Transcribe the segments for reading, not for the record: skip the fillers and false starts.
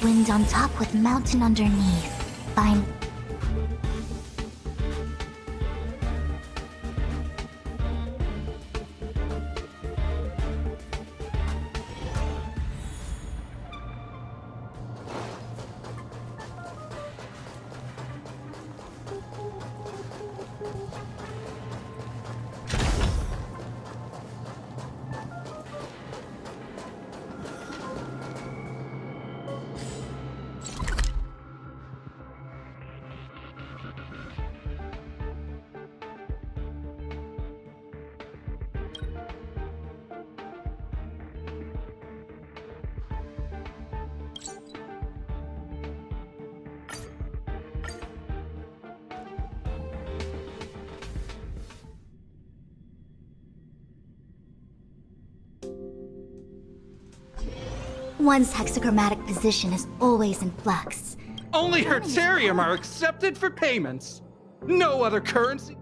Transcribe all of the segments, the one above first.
Wind on top with mountain underneath. Fine. One's hexachromatic position is always in flux. Only Hertarium are accepted for payments. No other currency.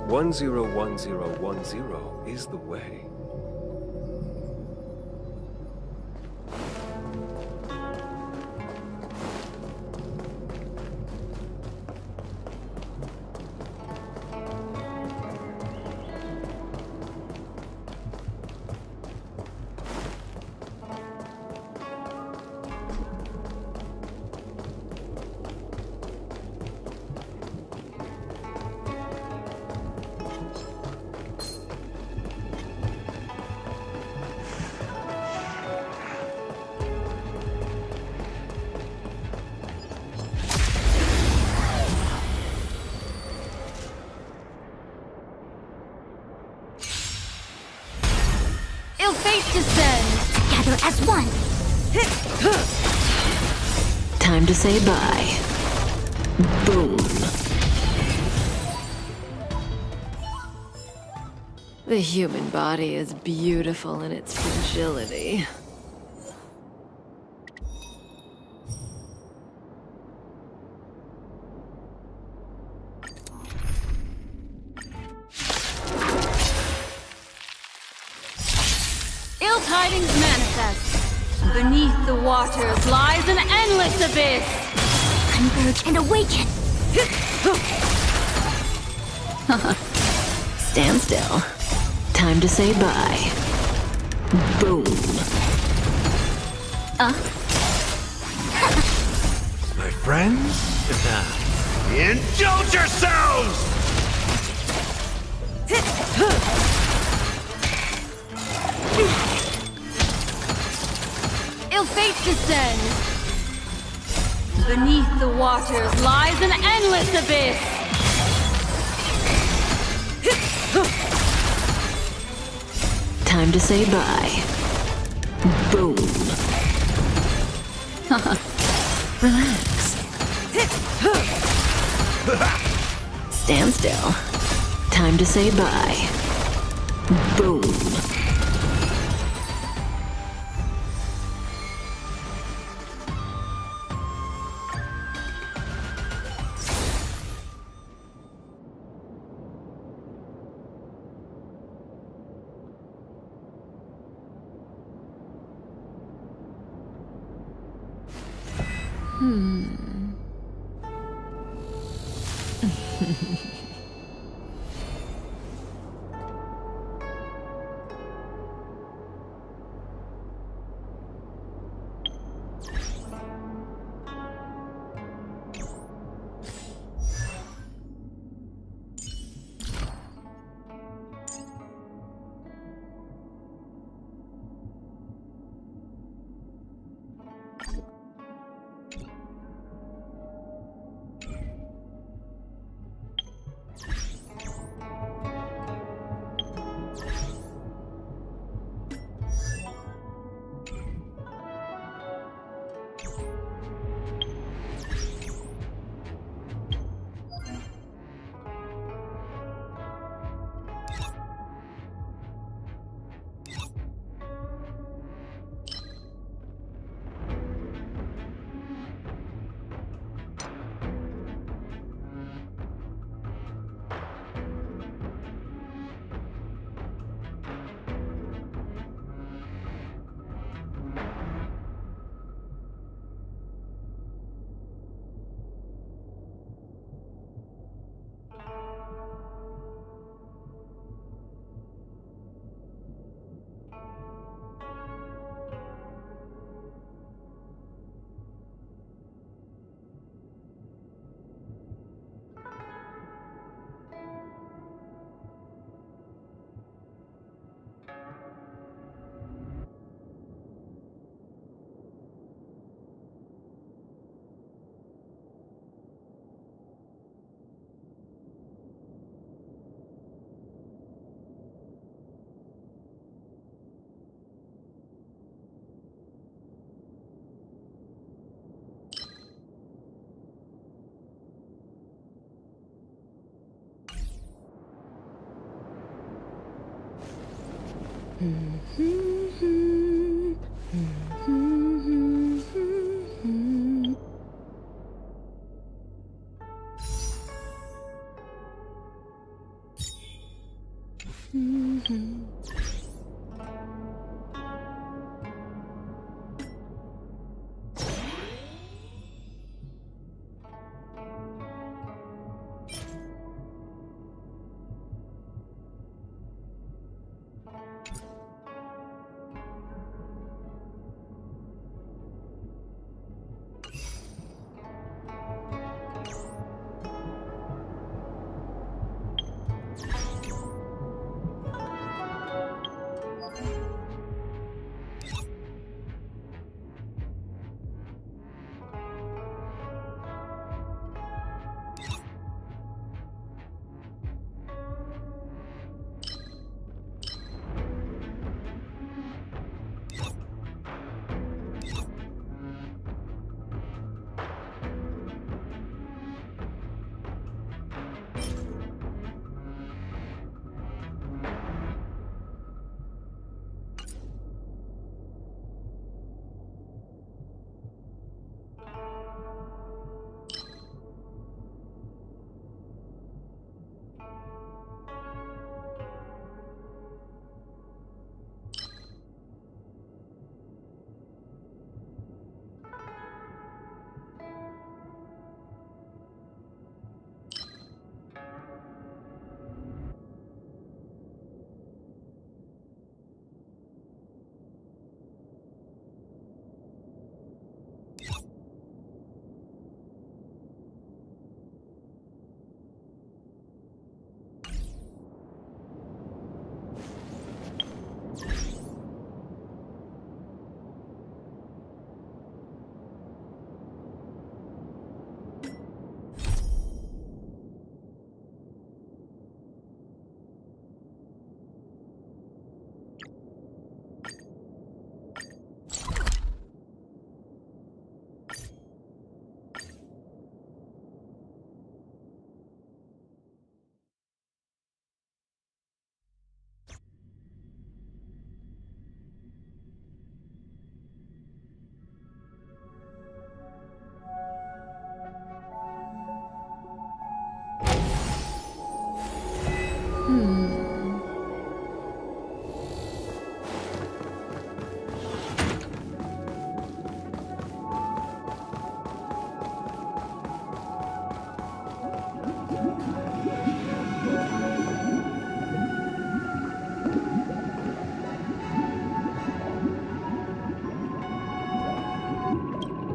One zero 1010 is the way. Ill fate descends together as one. Time to say bye. Boom. The human body is beautiful in its fragility. Ill tidings manifest. Beneath the waters lies an endless abyss. Converge and awaken. Stand still. Time to say bye. Boom. My friends, indulge yourselves! Ill fate descends. Beneath the waters lies an endless abyss. Time to say bye. Boom. Relax. Stand still. Time to say bye. Boom.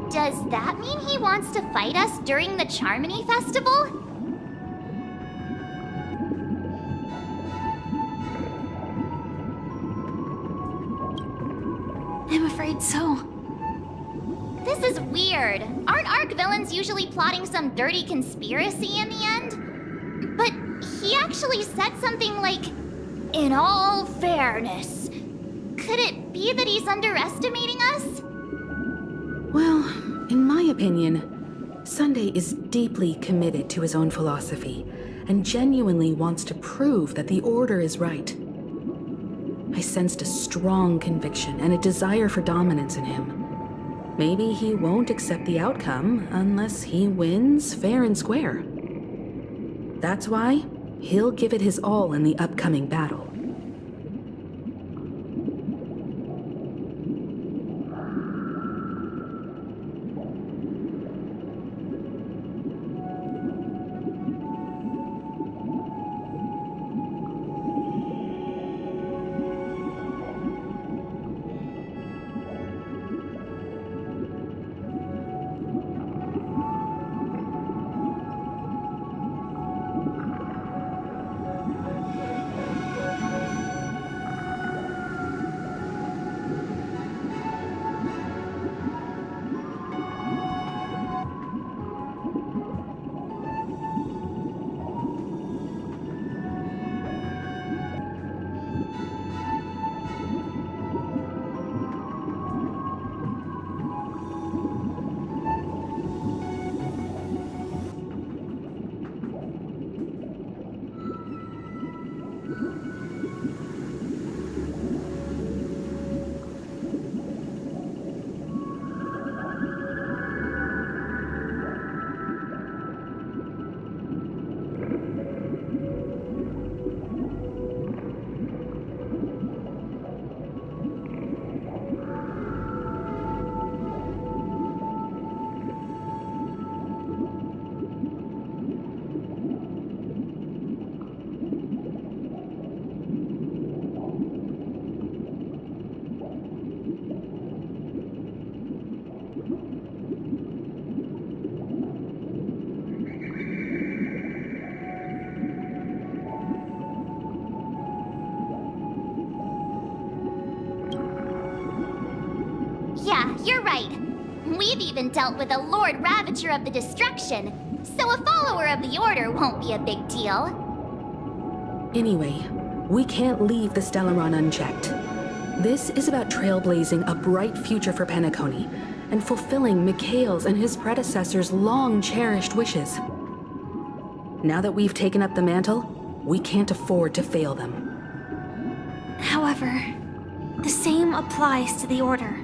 Does that mean he wants to fight us during the Charmony Festival? I'm afraid so. This is weird. Aren't Arc villains usually plotting some dirty conspiracy in the end? But he actually said something like, "In all fairness." Could it be that he's underestimating us? Well, in my opinion, Sunday is deeply committed to his own philosophy and genuinely wants to prove that the Order is right. I sensed a strong conviction and a desire for dominance in him. Maybe he won't accept the outcome unless he wins fair and square. That's why he'll give it his all in the upcoming battle. Yeah, you're right. We've even dealt with a Lord Ravager of the Destruction, so a follower of the Order won't be a big deal. Anyway, we can't leave the Stellaron unchecked. This is about trailblazing a bright future for Penacony and fulfilling Mikhail's and his predecessors' long-cherished wishes. Now that we've taken up the mantle, we can't afford to fail them. However, the same applies to the Order.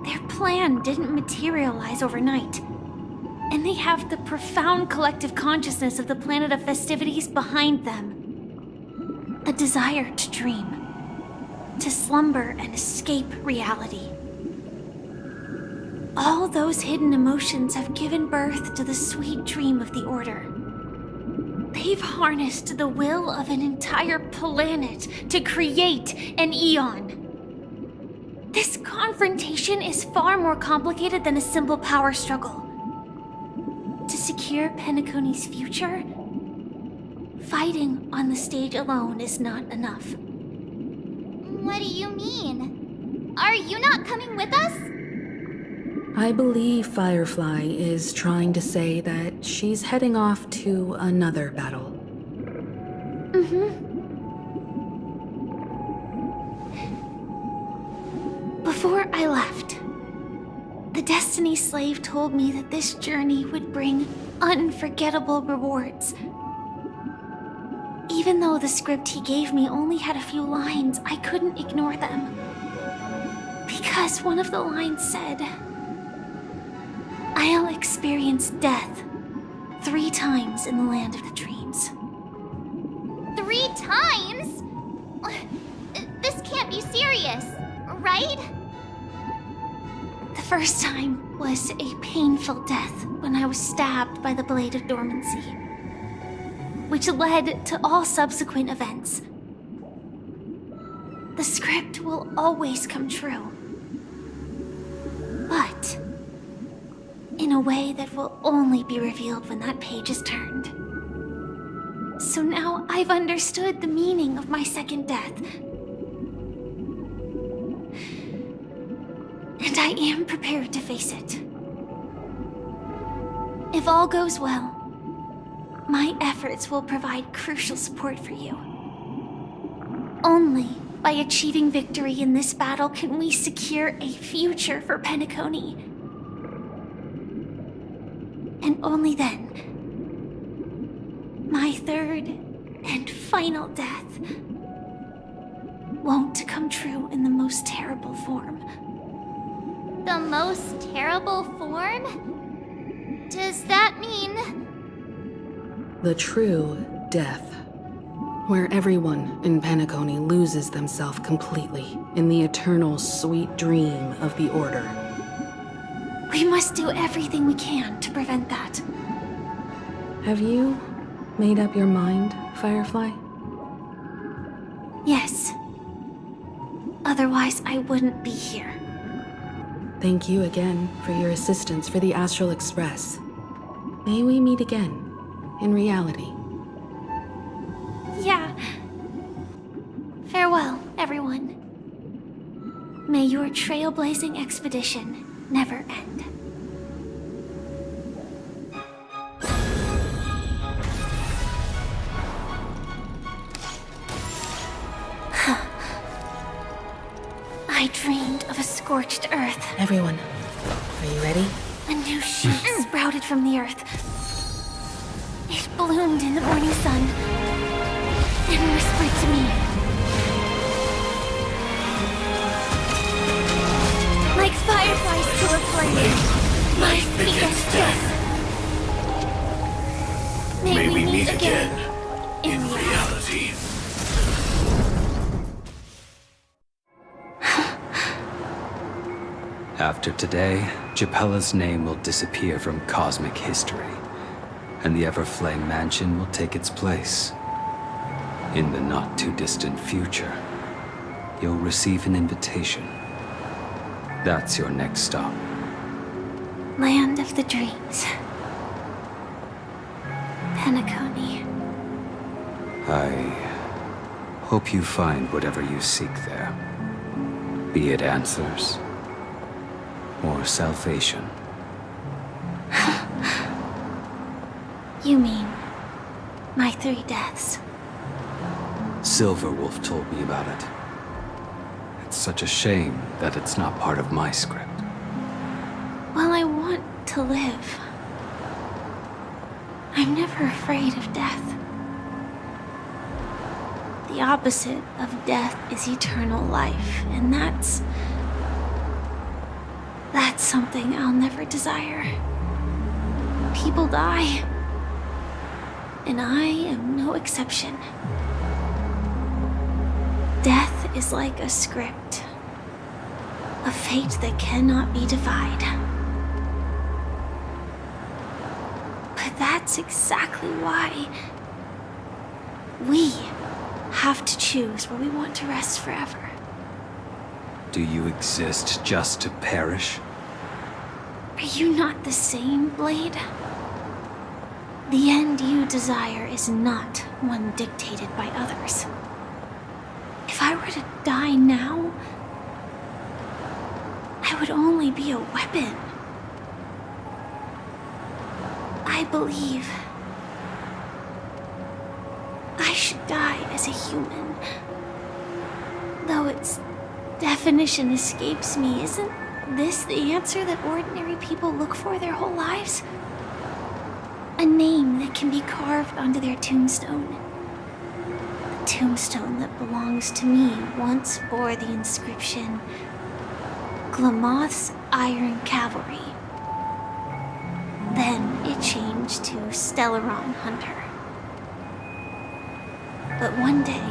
Their plan didn't materialize overnight, and they have the profound collective consciousness of the planet of festivities behind them. A desire to dream, to slumber and escape reality. All those hidden emotions have given birth to the sweet dream of the Order. They've harnessed the will of an entire planet to create an Eon. This confrontation is far more complicated than a simple power struggle. To secure Penacony's future, fighting on the stage alone is not enough. What do you mean? Are you not coming with us? I believe Firefly is trying to say that she's heading off to another battle. Before I left, the Destiny Slave told me that this journey would bring unforgettable rewards. Even though the script he gave me only had a few lines, I couldn't ignore them. Because one of the lines said, "I'll experience death 3 times in the land of the dreams." 3 times? This can't be serious, right? The first time was a painful death when I was stabbed by the Blade of Dormancy, which led to all subsequent events. The script will always come true, but in a way that will only be revealed when that page is turned. So now I've understood the meaning of my second death. And I am prepared to face it. If all goes well, my efforts will provide crucial support for you. Only by achieving victory in this battle can we secure a future for Penacony. And only then, my third and final death won't come true in the most terrible form. The most terrible form? Does that mean... The true death, where everyone in Penacony loses themselves completely in the eternal sweet dream of the Order. We must do everything we can to prevent that. Have you made up your mind, Firefly? Yes. Otherwise, I wouldn't be here. Thank you again for your assistance for the Astral Express. May we meet again, in reality. Yeah. Farewell, everyone. May your trailblazing expedition never end. I dreamed of a scorched earth. Everyone, are you ready? A new shoot sprouted from the earth. It bloomed in the morning sun and whispered to me. Like fireflies to a flame, my biggest death. May we meet again in reality. After today, Japella's name will disappear from cosmic history, and the Everflame Mansion will take its place. In the not-too-distant future, you'll receive an invitation. That's your next stop. Land of the dreams. Penacony. I hope you find whatever you seek there. Be it answers, or salvation? You mean my 3 deaths? Silverwolf told me about it. It's such a shame that it's not part of my script. Well, I want to live. I'm never afraid of death. The opposite of death is eternal life, and that's something I'll never desire. People die, and I am no exception. Death is like a script, a fate that cannot be defied. But that's exactly why we have to choose where we want to rest forever. Do you exist just to perish? Are you not the same, Blade? The end you desire is not one dictated by others. If I were to die now, I would only be a weapon. I believe I should die as a human. Though its definition escapes me, isn't this the answer that ordinary people look for their whole lives? A name that can be carved onto their tombstone. The tombstone that belongs to me once bore the inscription, Glamoth's Iron Cavalry. Then it changed to Stellaron Hunter. But one day,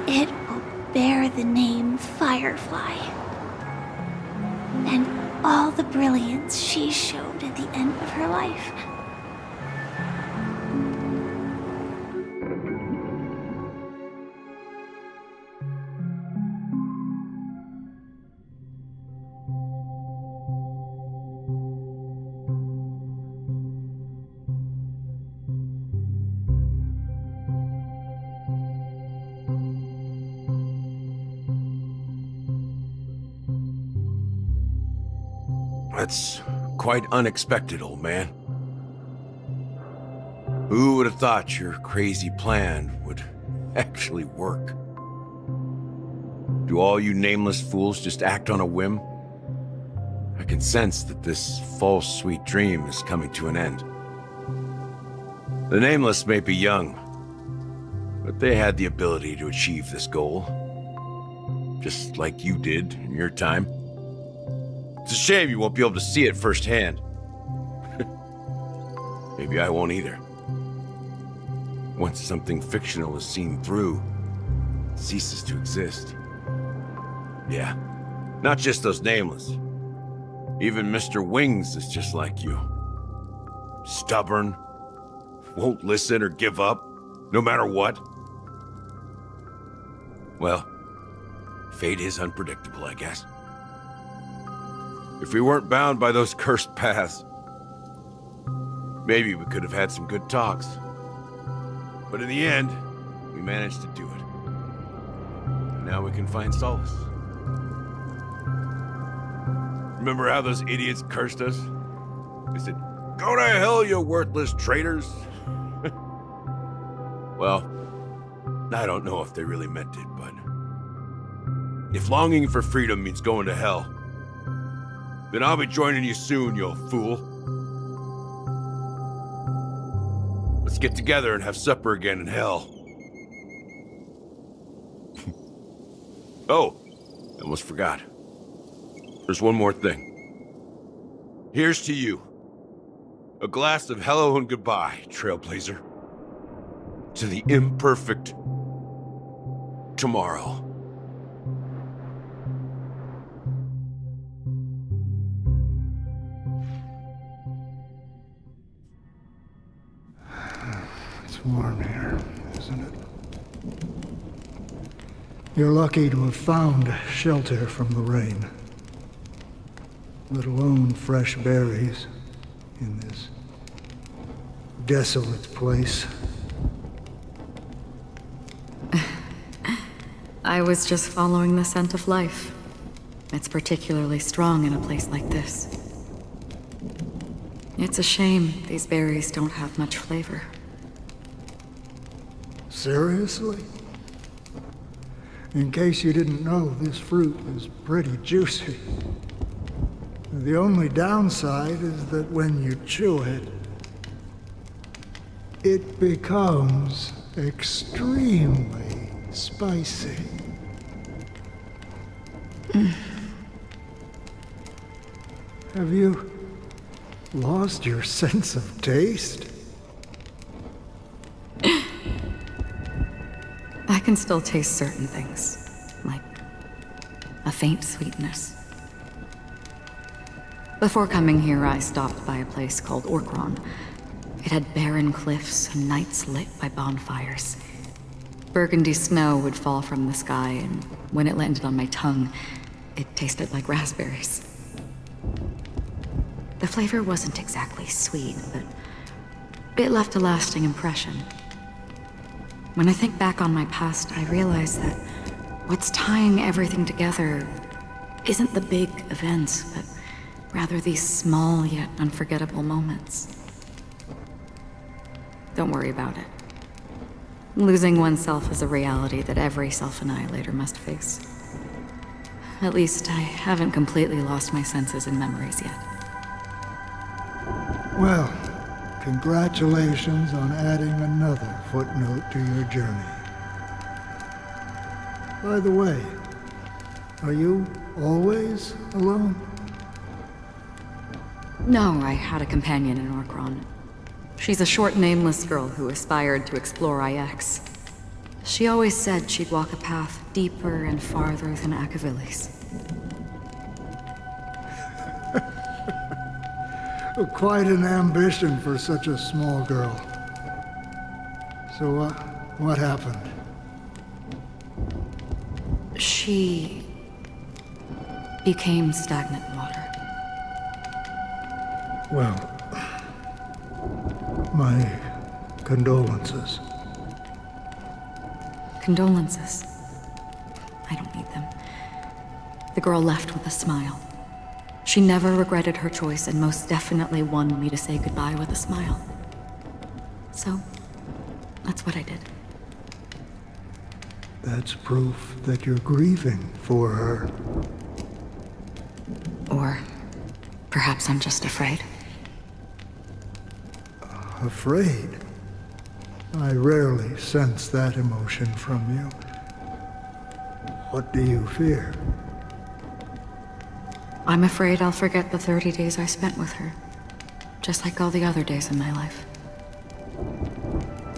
it will bear the name Firefly. And all the brilliance she showed at the end of her life. That's quite unexpected, old man. Who would have thought your crazy plan would actually work? Do all you nameless fools just act on a whim? I can sense that this false sweet dream is coming to an end. The nameless may be young, but they had the ability to achieve this goal. Just like you did in your time. It's a shame you won't be able to see it firsthand. Maybe I won't either. Once something fictional is seen through, it ceases to exist. Yeah, not just those nameless. Even Mr. Wings is just like you. Stubborn, won't listen or give up, no matter what. Well, fate is unpredictable, I guess. If we weren't bound by those cursed paths, maybe we could have had some good talks. But in the end, we managed to do it. And now we can find solace. Remember how those idiots cursed us? They said, "Go to hell, you worthless traitors." Well, I don't know if they really meant it, but if longing for freedom means going to hell, then I'll be joining you soon, you fool. Let's get together and have supper again in hell. Oh, I almost forgot. There's one more thing. Here's to you. A glass of hello and goodbye, Trailblazer. To the imperfect tomorrow. It's warm here, isn't it? You're lucky to have found shelter from the rain. Let alone fresh berries in this desolate place. I was just following the scent of life. It's particularly strong in a place like this. It's a shame these berries don't have much flavor. Seriously? In case you didn't know, this fruit is pretty juicy. The only downside is that when you chew it, it becomes extremely spicy. Have you lost your sense of taste? I can still taste certain things, like a faint sweetness. Before coming here, I stopped by a place called Orkron. It had barren cliffs and nights lit by bonfires. Burgundy snow would fall from the sky, and when it landed on my tongue, it tasted like raspberries. The flavor wasn't exactly sweet, but it left a lasting impression. When I think back on my past, I realize that what's tying everything together isn't the big events, but rather these small yet unforgettable moments. Don't worry about it. Losing oneself is a reality that every self-annihilator must face. At least I haven't completely lost my senses and memories yet. Well, congratulations on adding another footnote to your journey. By the way, are you always alone? No, I had a companion in Orkron. She's a short, nameless girl who aspired to explore IX. She always said she'd walk a path deeper and farther than Akavilis. Quite an ambition for such a small girl. So, what happened? She became stagnant water. Well, my condolences. Condolences. I don't need them. The girl left with a smile. She never regretted her choice and most definitely wanted me to say goodbye with a smile. So, that's what I did. That's proof that you're grieving for her. Or perhaps I'm just afraid. Afraid? I rarely sense that emotion from you. What do you fear? I'm afraid I'll forget the 30 days I spent with her, just like all the other days in my life.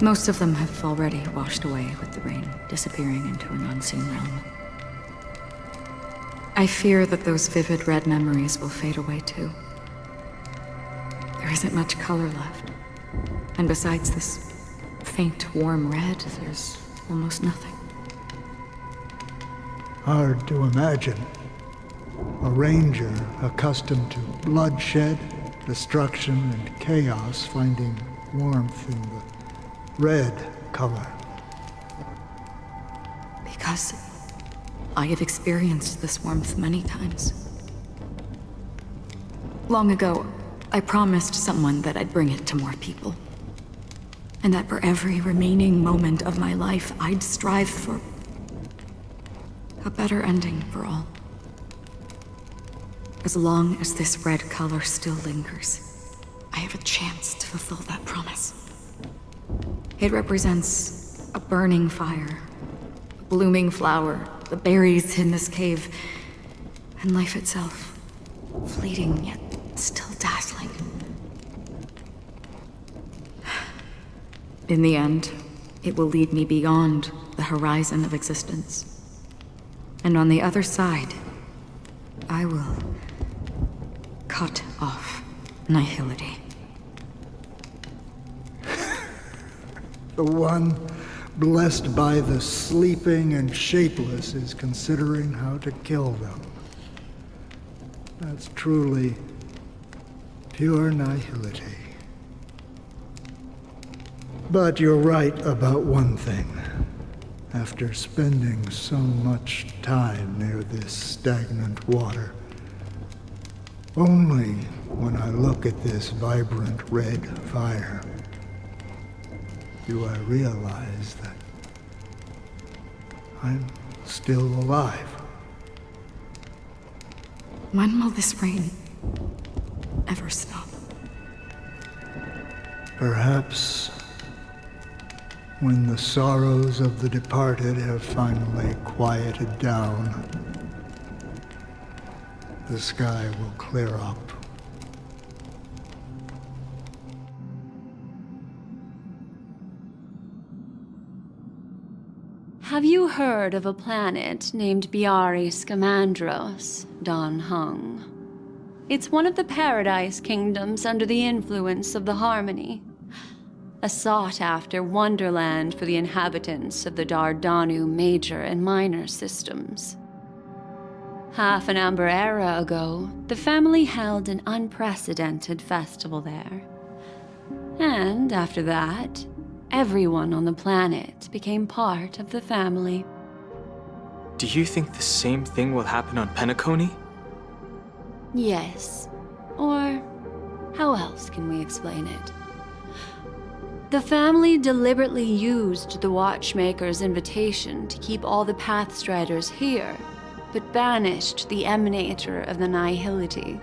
Most of them have already washed away with the rain, disappearing into an unseen realm. I fear that those vivid red memories will fade away too. There isn't much color left. And besides this faint, warm red, there's almost nothing. Hard to imagine. A ranger accustomed to bloodshed, destruction, and chaos finding warmth in the red color. Because I have experienced this warmth many times. Long ago, I promised someone that I'd bring it to more people. And that for every remaining moment of my life, I'd strive for a better ending for all. As long as this red color still lingers, I have a chance to fulfill that promise. It represents a burning fire, a blooming flower, the berries in this cave, and life itself, fleeting yet still dazzling. In the end, it will lead me beyond the horizon of existence. And on the other side, I will cut off nihility. The one blessed by the sleeping and shapeless is considering how to kill them. That's truly pure nihility. But you're right about one thing. after spending so much time near this stagnant water. Only when I look at this vibrant red fire do I realize that I'm still alive. When will this rain ever stop? Perhaps when the sorrows of the departed have finally quieted down, the sky will clear up. Have you heard of a planet named Biari Scamandros, Don Hung? It's one of the Paradise Kingdoms under the influence of the Harmony. A sought-after wonderland for the inhabitants of the Dardanu Major and Minor systems. Half an Amber Era ago, the family held an unprecedented festival there. And after that, everyone on the planet became part of the family. Do you think the same thing will happen on Penacony? Yes. Or how else can we explain it? The family deliberately used the Watchmaker's invitation to keep all the Pathstriders here, but banished the Emanator of the Nihility.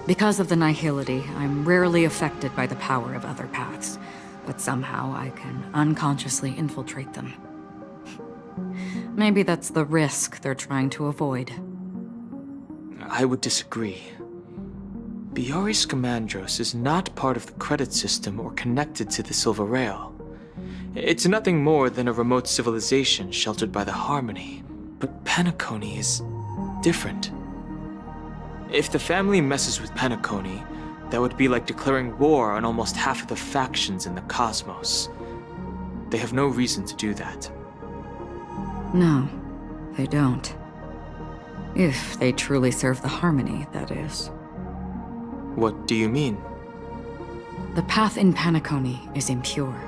Because of the Nihility, I'm rarely affected by the power of other paths, but somehow I can unconsciously infiltrate them. Maybe that's the risk they're trying to avoid. I would disagree. Biari Scamandros is not part of the credit system or connected to the Silver Rail. It's nothing more than a remote civilization sheltered by the Harmony. But Penacony is different. If the family messes with Penacony, that would be like declaring war on almost half of the factions in the cosmos. They have no reason to do that. No, they don't. If they truly serve the Harmony, that is. What do you mean? The path in Penacony is impure.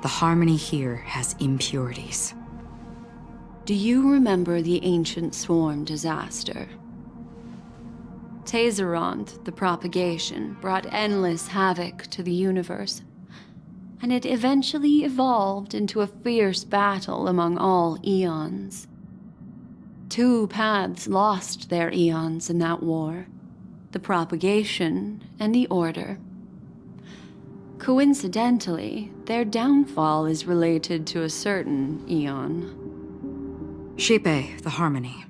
The Harmony here has impurities. Do you remember the Ancient Swarm disaster? Tazeront, the propagation, brought endless havoc to the universe, and it eventually evolved into a fierce battle among all eons. 2 paths lost their eons in that war, the propagation and the order. Coincidentally, their downfall is related to a certain eon. Shipe, the Harmony.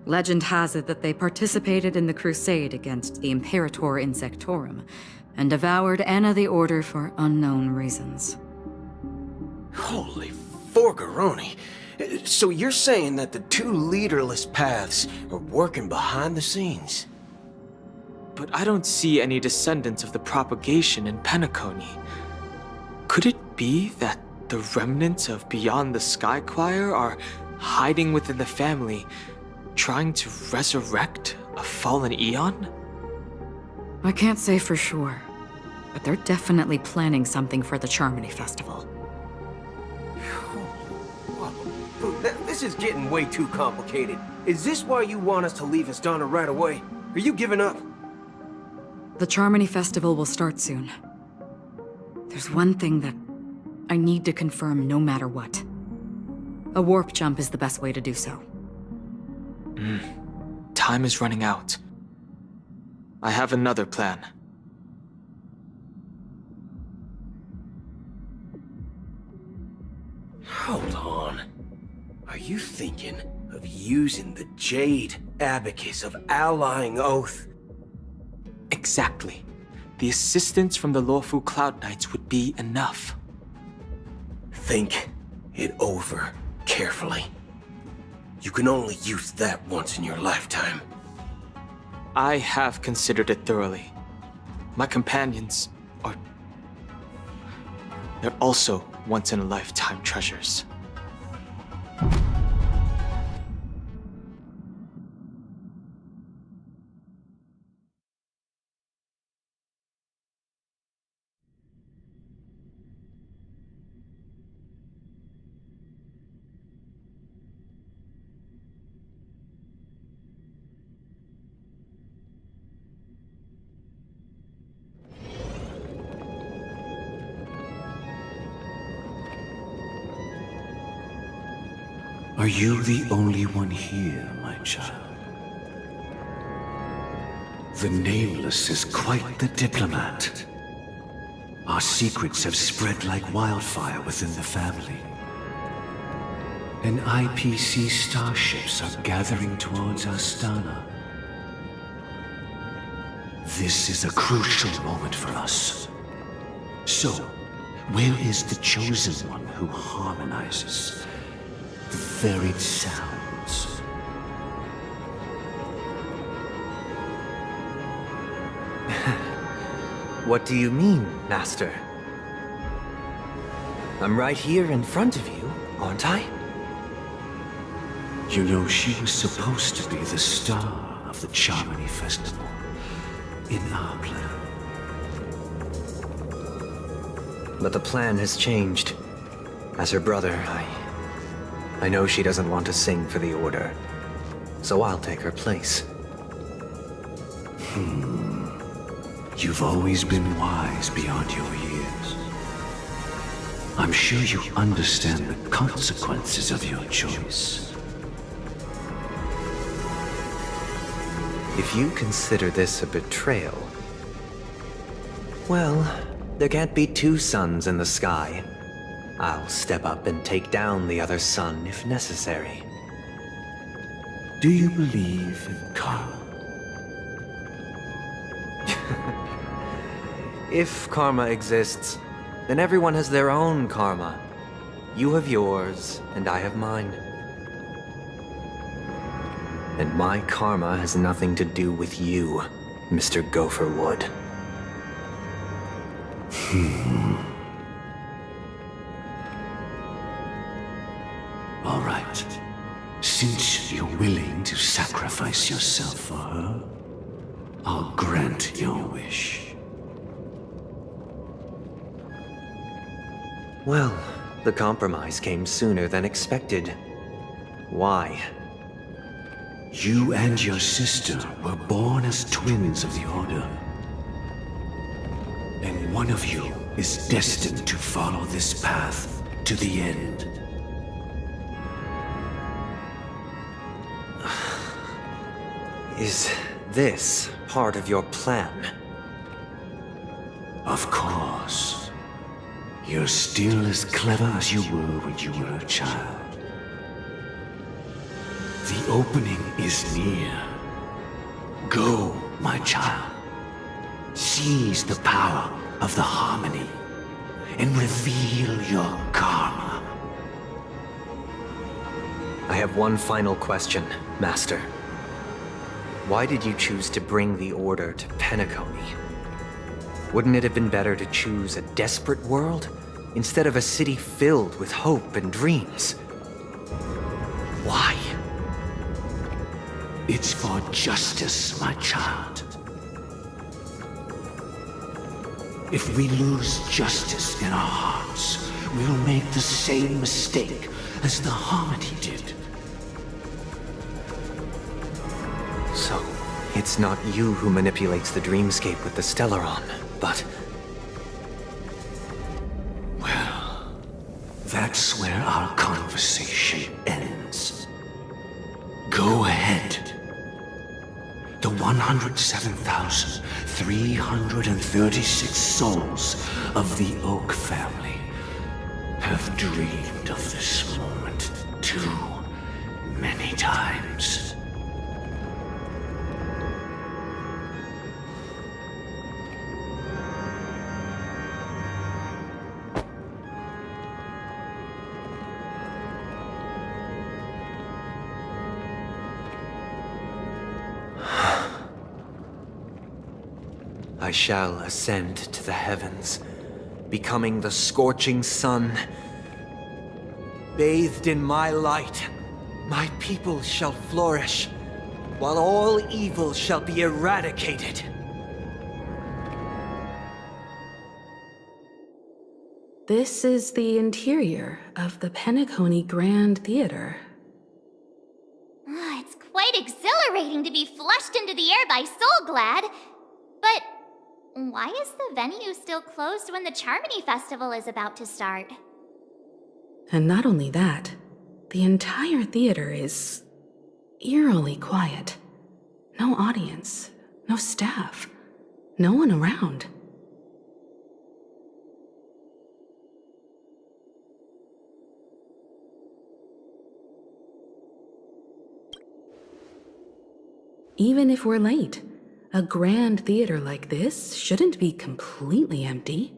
Legend has it that they participated in the crusade against the Imperator Insectorum, and devoured Anna the Order for unknown reasons. Holy forgaroni. So you're saying that the 2 leaderless paths are working behind the scenes? But I don't see any descendants of the propagation in Penacony. Could it be that the remnants of Beyond the Sky Choir are hiding within the family, trying to resurrect a fallen eon? I can't say for sure, but they're definitely planning something for the Charmony Festival. This is getting way too complicated. Is this why you want us to leave Astana right away? Are you giving up? The Charmony Festival will start soon. There's one thing that I need to confirm no matter what. A warp jump is the best way to do so. Time is running out. I have another plan. Hold on. Are you thinking of using the Jade Abacus of Allying Oath? Exactly. The assistance from the Lawful Cloud Knights would be enough. Think it over carefully. You can only use that once in your lifetime. I have considered it thoroughly. My companions are... they're also once-in-a-lifetime treasures. Are you the only one here, my child? The Nameless is quite the diplomat. Our secrets have spread like wildfire within the family. And IPC starships are gathering towards Astana. This is a crucial moment for us. So, where is the chosen one who harmonizes the varied sounds? What do you mean, Master? I'm right here in front of you, aren't I? You know, she was supposed to be the star of the Charmony Festival in our plan. But the plan has changed. As her brother, I know she doesn't want to sing for the Order, so I'll take her place. You've always been wise beyond your years. I'm sure you understand the consequences of your choice. If you consider this a betrayal, well, there can't be two suns in the sky. I'll step up and take down the other sun if necessary. Do you believe in karma? If karma exists, then everyone has their own karma. You have yours, and I have mine. And my karma has nothing to do with you, Mr. Gopherwood. All right. Since you're willing to sacrifice yourself for her, I'll grant your wish. Well, the compromise came sooner than expected. Why? You and your sister were born as twins of the Order. And one of you is destined to follow this path to the end. Is this part of your plan? Of course. You're still as clever as you were when you were a child. The opening is near. Go, my child. Seize the power of the harmony and reveal your karma. I have one final question, Master. Why did you choose to bring the Order to Penacony? Wouldn't it have been better to choose a desperate world instead of a city filled with hope and dreams? Why? It's for justice, my child. If we lose justice in our hearts, we'll make the same mistake as the Harmony did. So, it's not you who manipulates the dreamscape with the Stellaron, but... Well, that's where our conversation ends. Go ahead. The 107,336 souls of the Oak family have dreamed of this moment too many times. I shall ascend to the heavens, becoming the scorching sun. Bathed in my light, my people shall flourish, while all evil shall be eradicated. This is the interior of the Penacony Grand Theater. It's quite exhilarating to be flushed into the air by Soulglad. But why is the venue still closed when the Charmony Festival is about to start? And not only that, The entire theater is eerily quiet. No audience, no staff, no one around. Even if we're late, a grand theater like this shouldn't be completely empty.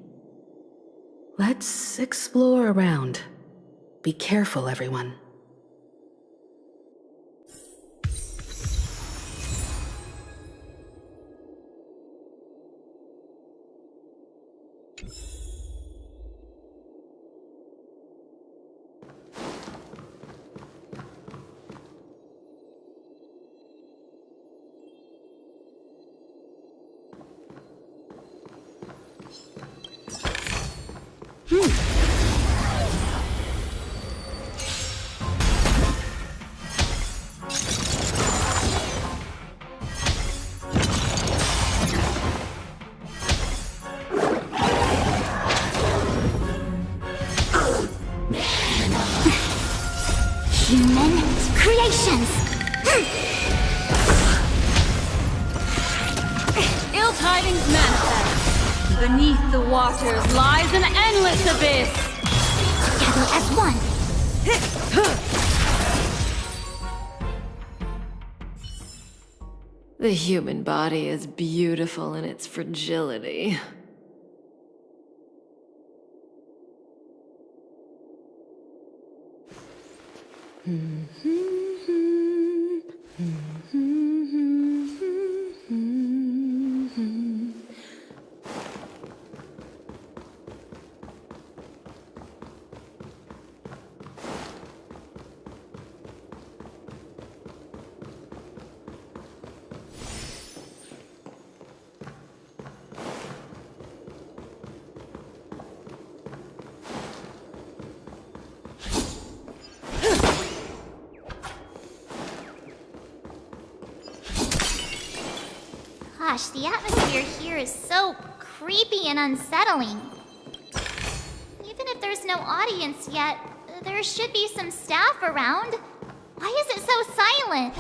Let's explore around. Be careful, everyone. Human creations! Ill tidings manifest. Beneath the waters lies an endless abyss. Together as one! The human body is beautiful in its fragility. Gosh, the atmosphere here is so creepy and unsettling. Even if there's no audience yet, there should be some staff around. Why is it so silent?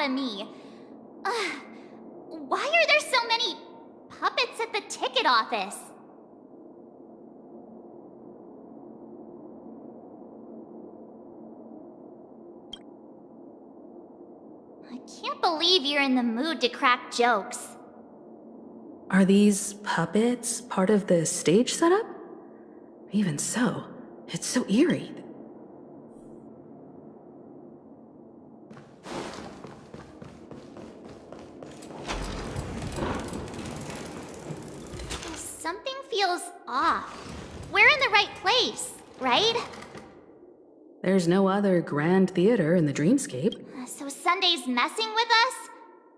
of me. Why are there so many puppets at the ticket office? I can't believe you're in the mood to crack jokes. Are these puppets part of the stage setup? Even so, it's so eerie. Something feels off. We're in the right place, right? There's no other grand theater in the dreamscape. So Sunday's messing with us?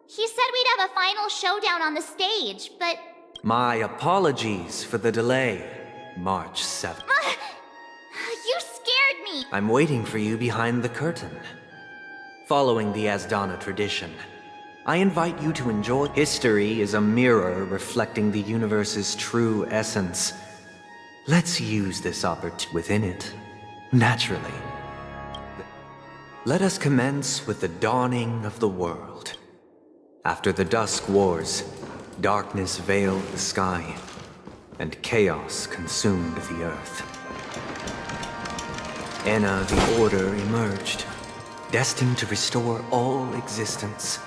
He said we'd have a final showdown on the stage, but... My apologies for the delay, March 7th. You scared me! I'm waiting for you behind the curtain. Following the Asdana tradition, I invite you to enjoy. History is a mirror reflecting the universe's true essence. Let's use this opportunity within it, naturally. Let us commence with the dawning of the world. After the Dusk Wars, darkness veiled the sky, and chaos consumed the earth. Enna the Order emerged, destined to restore all existence.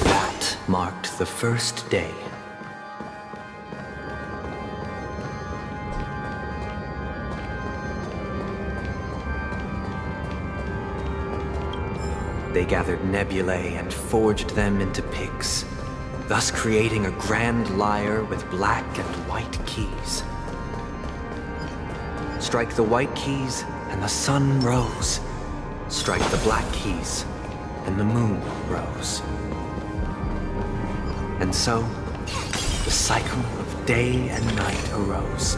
That marked the first day. They gathered nebulae and forged them into picks, thus creating a grand lyre with black and white keys. Strike the white keys, and the sun rose. Strike the black keys, and the moon rose. And so, the cycle of day and night arose.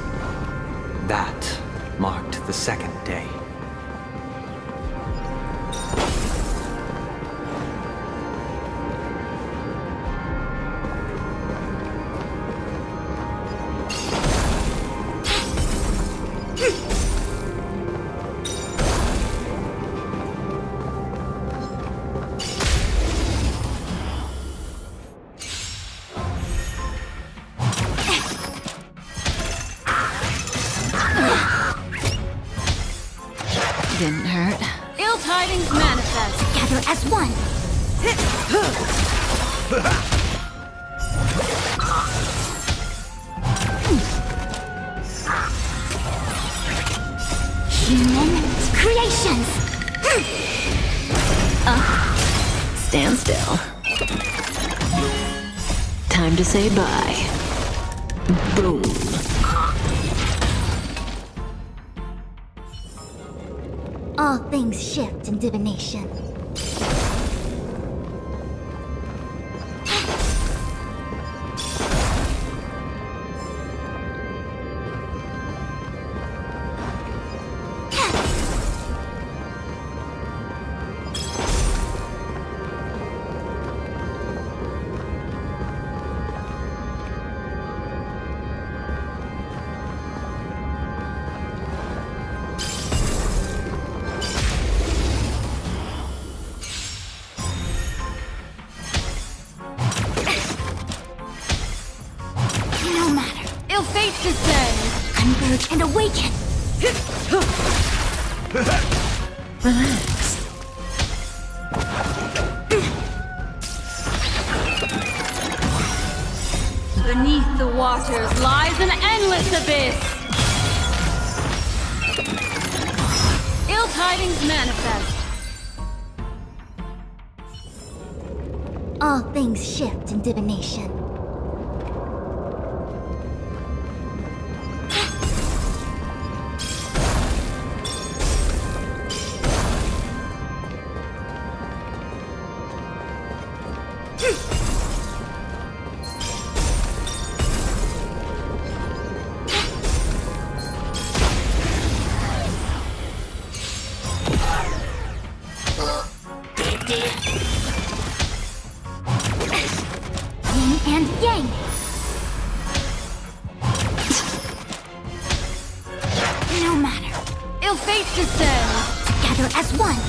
That marked the second day. Didn't hurt. Ill tidings manifest. Gather as one. Human creations. Stand still. Time to say bye. Boom. All things shift in divination. Converge and awaken! Relax. Beneath the waters lies an endless abyss. Ill tidings manifest. All things shift in divination. And yang! No matter. Ill fate descends. Together as one.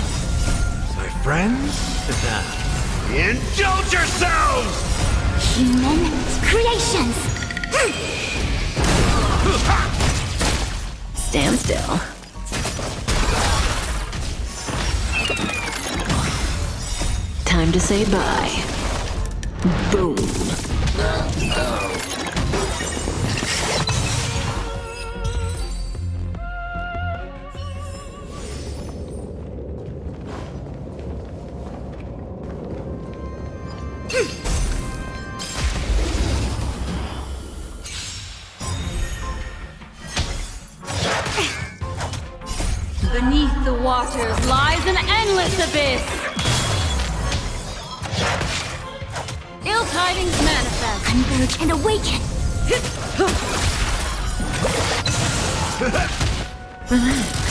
I friends? Indulge yourselves! Human creations! Stand still. Time to say bye. Boom. Beneath the waters lies an endless abyss. Ill tidings manifest. Converge and awaken! Relax.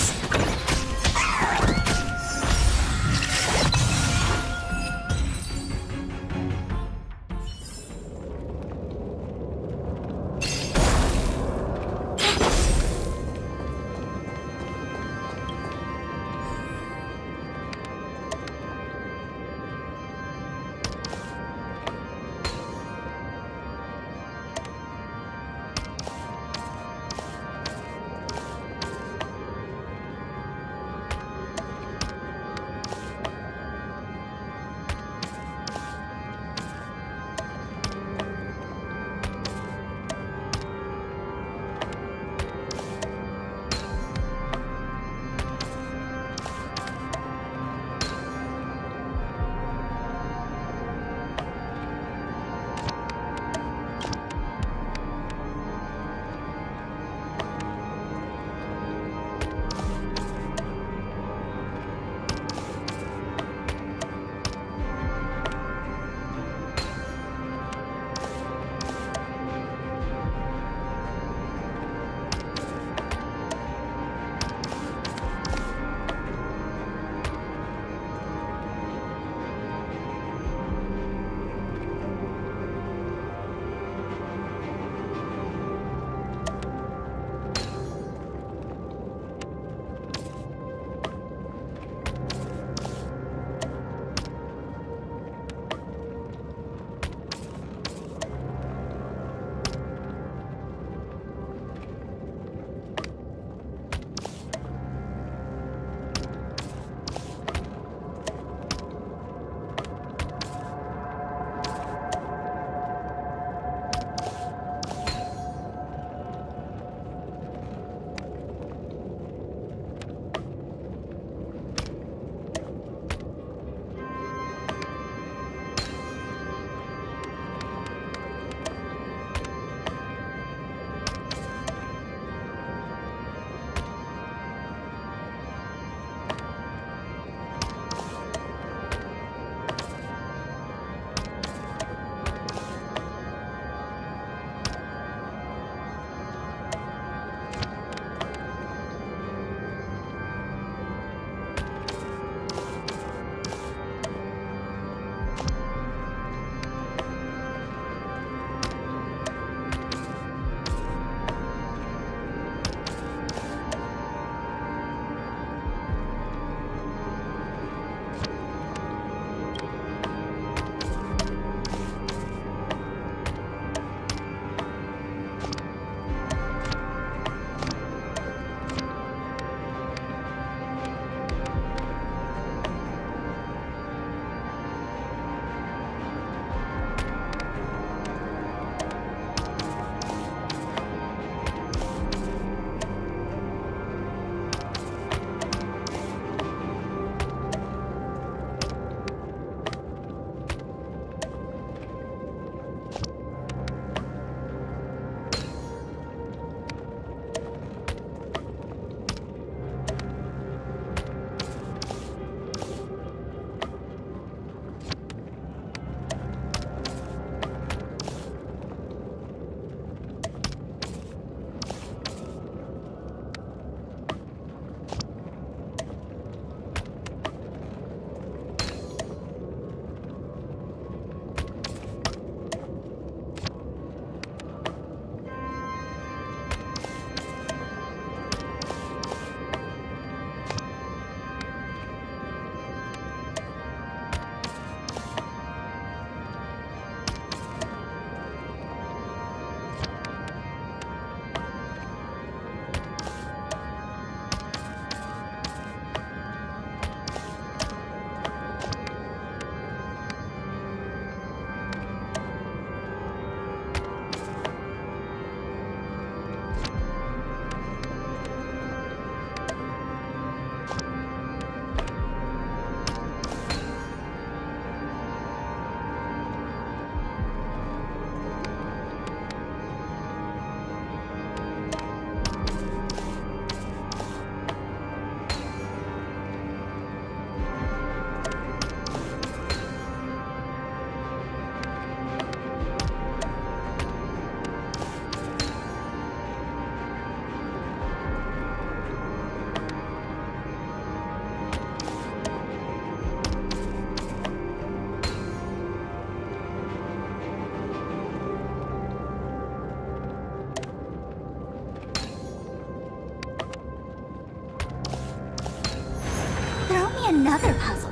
Another puzzle.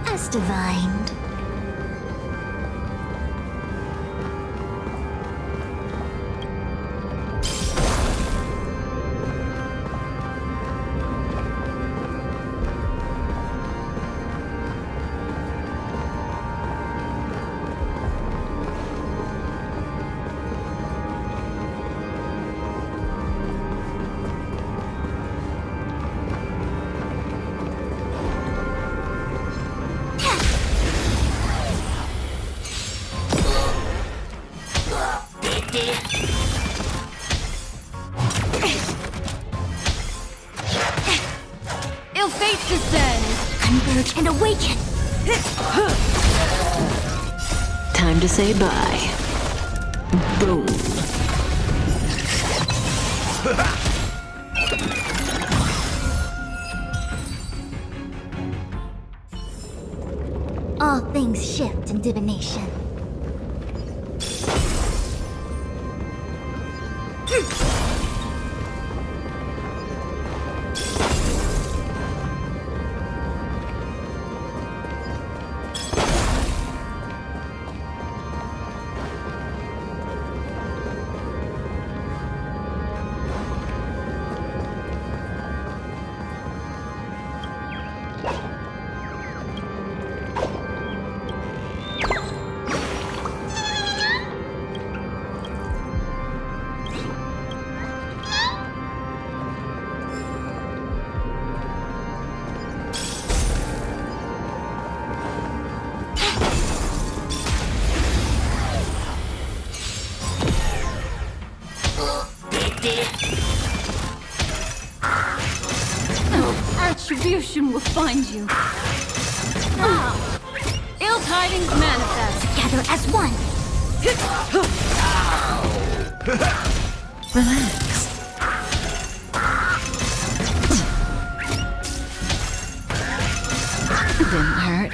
As divined. Ill fates descend! Converge and awaken! Time to say bye. Boom. All things shift in divination. Retribution will find you. Ill tidings manifest. Together as one. Relax. Didn't hurt.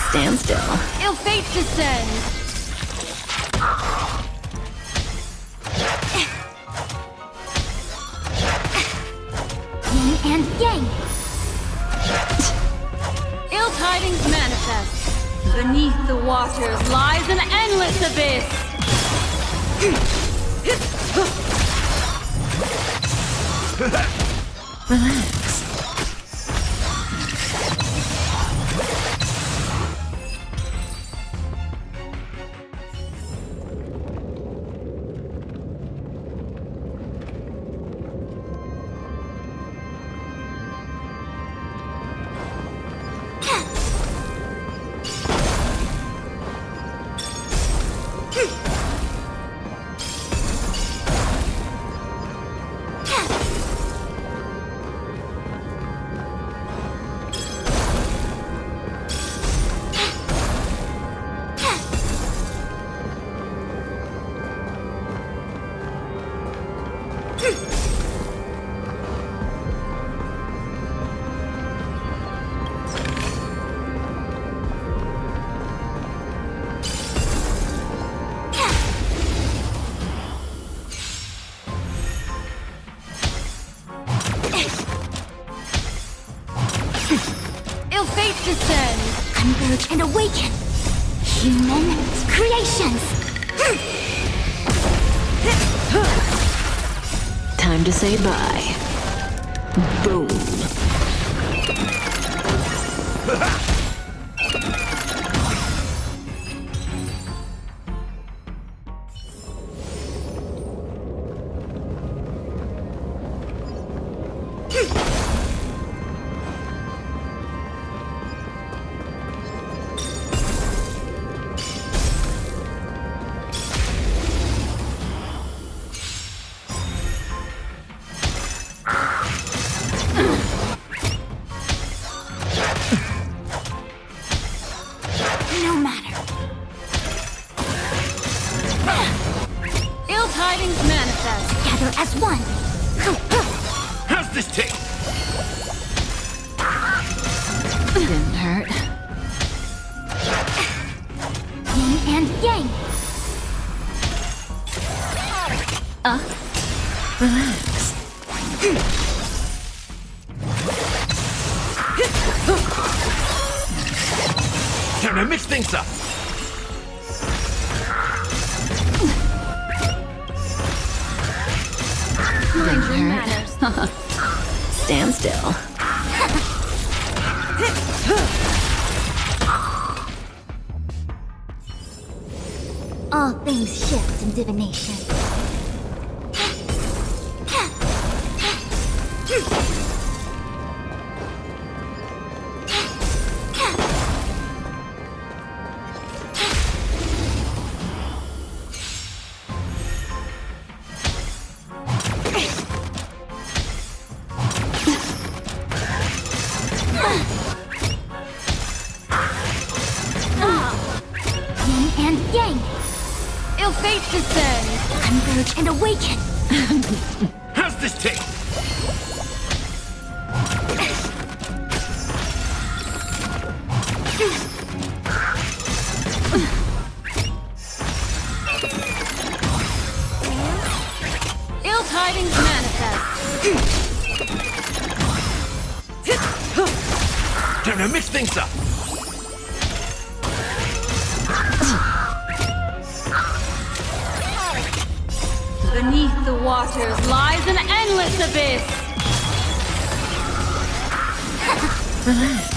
Stand still. Ill fates descend. Yin and yang. Ill tidings manifest. Beneath the waters lies an endless abyss. Relax. Ill fates descend. Converge and awaken. Human creations. Time to say bye. Boom. Relax. Time to mix things up. Mind your manners. Stand still. All things shift in divination. Yin and yang. Ill fate descends. Converge and awaken. How's this taste? Ill tidings manifest. Time to mix things up. Beneath the waters lies an endless abyss. Relax.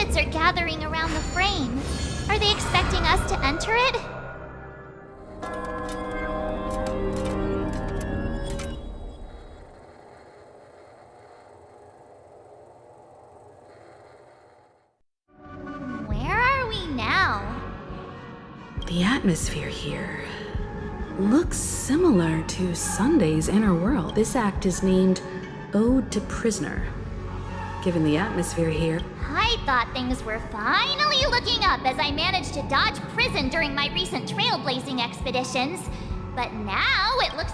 puppets are gathering around the frame. Are they expecting us to enter it? Where are we now? The atmosphere here looks similar to Sunday's inner world. This act is named Ode to Prisoner. Given the atmosphere here, I thought things were finally looking up as I managed to dodge prison during my recent trailblazing expeditions. But now it looks...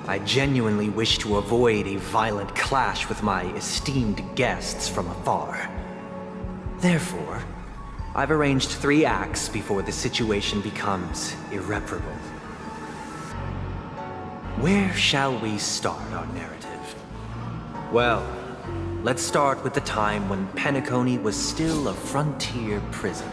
I genuinely wish to avoid a violent clash with my esteemed guests from afar. Therefore, I've arranged 3 acts before the situation becomes irreparable. Where shall we start our narrative? Well, let's start with the time when Penacony was still a frontier prison.